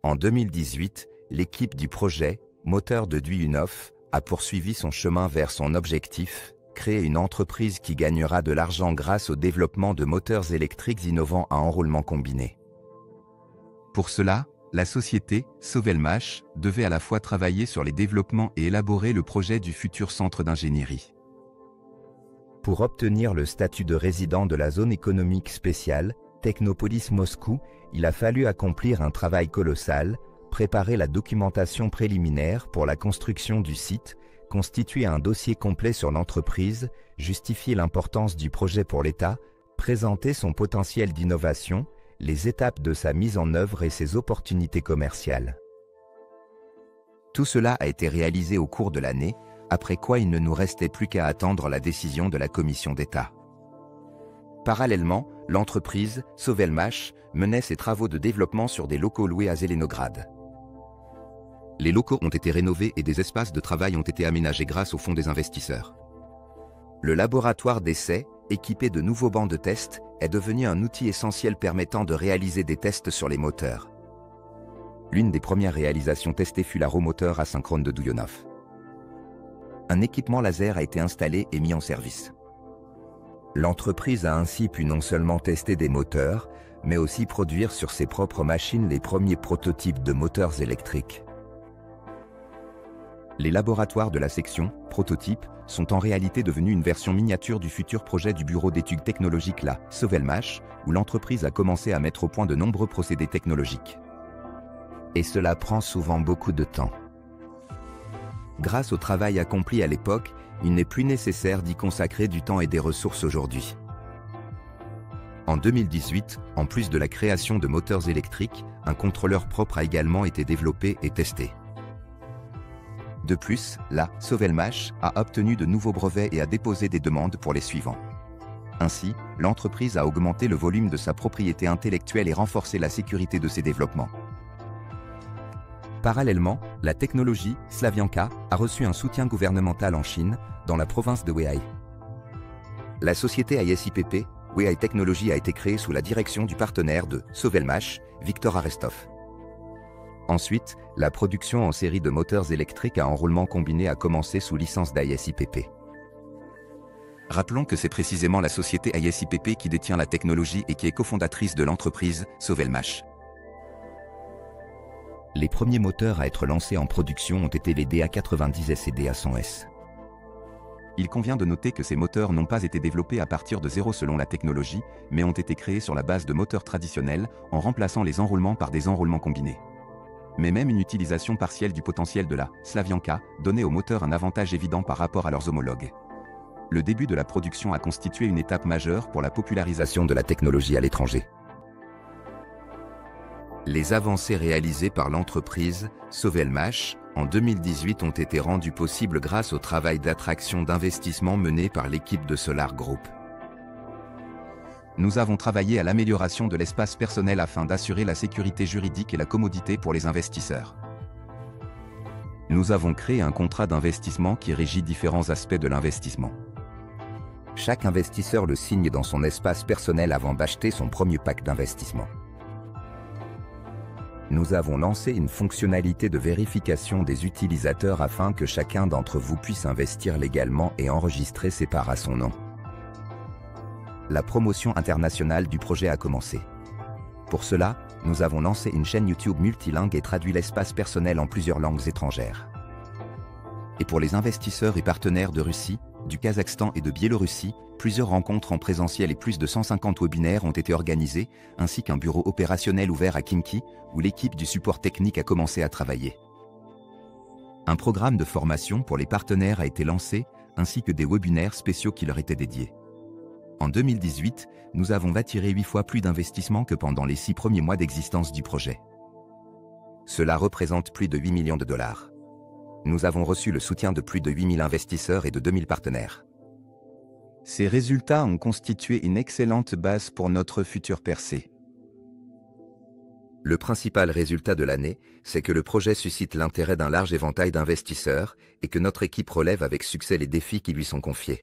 En 2018, l'équipe du projet, moteur de Duyunov, a poursuivi son chemin vers son objectif, créer une entreprise qui gagnera de l'argent grâce au développement de moteurs électriques innovants à enroulement combiné. Pour cela, la société, Sovelmash, devait à la fois travailler sur les développements et élaborer le projet du futur centre d'ingénierie. Pour obtenir le statut de résident de la zone économique spéciale, Technopolis Moscou, il a fallu accomplir un travail colossal, préparer la documentation préliminaire pour la construction du site, constituer un dossier complet sur l'entreprise, justifier l'importance du projet pour l'État, présenter son potentiel d'innovation, les étapes de sa mise en œuvre et ses opportunités commerciales. Tout cela a été réalisé au cours de l'année, après quoi il ne nous restait plus qu'à attendre la décision de la Commission d'État. Parallèlement, l'entreprise, Sovelmash, menait ses travaux de développement sur des locaux loués à Zelenograd. Les locaux ont été rénovés et des espaces de travail ont été aménagés grâce au fonds des investisseurs. Le laboratoire d'essai, équipé de nouveaux bancs de test, est devenu un outil essentiel permettant de réaliser des tests sur les moteurs. L'une des premières réalisations testées fut la roue moteur asynchrone de Duyunov. Un équipement laser a été installé et mis en service. L'entreprise a ainsi pu non seulement tester des moteurs, mais aussi produire sur ses propres machines les premiers prototypes de moteurs électriques. Les laboratoires de la section « Prototype » sont en réalité devenus une version miniature du futur projet du bureau d'études technologiques la Sovelmash, où l'entreprise a commencé à mettre au point de nombreux procédés technologiques. Et cela prend souvent beaucoup de temps. Grâce au travail accompli à l'époque, il n'est plus nécessaire d'y consacrer du temps et des ressources aujourd'hui. En 2018, en plus de la création de moteurs électriques, un contrôleur propre a également été développé et testé. De plus, la Sovelmash a obtenu de nouveaux brevets et a déposé des demandes pour les suivants. Ainsi, l'entreprise a augmenté le volume de sa propriété intellectuelle et renforcé la sécurité de ses développements. Parallèlement, la technologie Slavyanka a reçu un soutien gouvernemental en Chine, dans la province de Weihai. La société ISIPP, Weihai Technology, a été créée sous la direction du partenaire de Sovelmash, Viktor Arestov. Ensuite, la production en série de moteurs électriques à enroulement combiné a commencé sous licence d'ISIPP. Rappelons que c'est précisément la société ISIPP qui détient la technologie et qui est cofondatrice de l'entreprise Sovelmash. Les premiers moteurs à être lancés en production ont été les DA90S et DA100S. Il convient de noter que ces moteurs n'ont pas été développés à partir de zéro selon la technologie, mais ont été créés sur la base de moteurs traditionnels, en remplaçant les enroulements par des enroulements combinés. Mais même une utilisation partielle du potentiel de la Slavyanka donnait aux moteurs un avantage évident par rapport à leurs homologues. Le début de la production a constitué une étape majeure pour la popularisation de la technologie à l'étranger. Les avancées réalisées par l'entreprise Sovelmash en 2018 ont été rendues possibles grâce au travail d'attraction d'investissement mené par l'équipe de Solar Group. Nous avons travaillé à l'amélioration de l'espace personnel afin d'assurer la sécurité juridique et la commodité pour les investisseurs. Nous avons créé un contrat d'investissement qui régit différents aspects de l'investissement. Chaque investisseur le signe dans son espace personnel avant d'acheter son premier pack d'investissement. Nous avons lancé une fonctionnalité de vérification des utilisateurs afin que chacun d'entre vous puisse investir légalement et enregistrer ses parts à son nom. La promotion internationale du projet a commencé. Pour cela, nous avons lancé une chaîne YouTube multilingue et traduit l'espace personnel en plusieurs langues étrangères. Et pour les investisseurs et partenaires de Russie, du Kazakhstan et de Biélorussie, plusieurs rencontres en présentiel et plus de 150 webinaires ont été organisés, ainsi qu'un bureau opérationnel ouvert à Khimki, où l'équipe du support technique a commencé à travailler. Un programme de formation pour les partenaires a été lancé, ainsi que des webinaires spéciaux qui leur étaient dédiés. En 2018, nous avons attiré 8 fois plus d'investissements que pendant les 6 premiers mois d'existence du projet. Cela représente plus de 8 millions de dollars. Nous avons reçu le soutien de plus de 8000 investisseurs et de 2000 partenaires. Ces résultats ont constitué une excellente base pour notre future percée. Le principal résultat de l'année, c'est que le projet suscite l'intérêt d'un large éventail d'investisseurs et que notre équipe relève avec succès les défis qui lui sont confiés.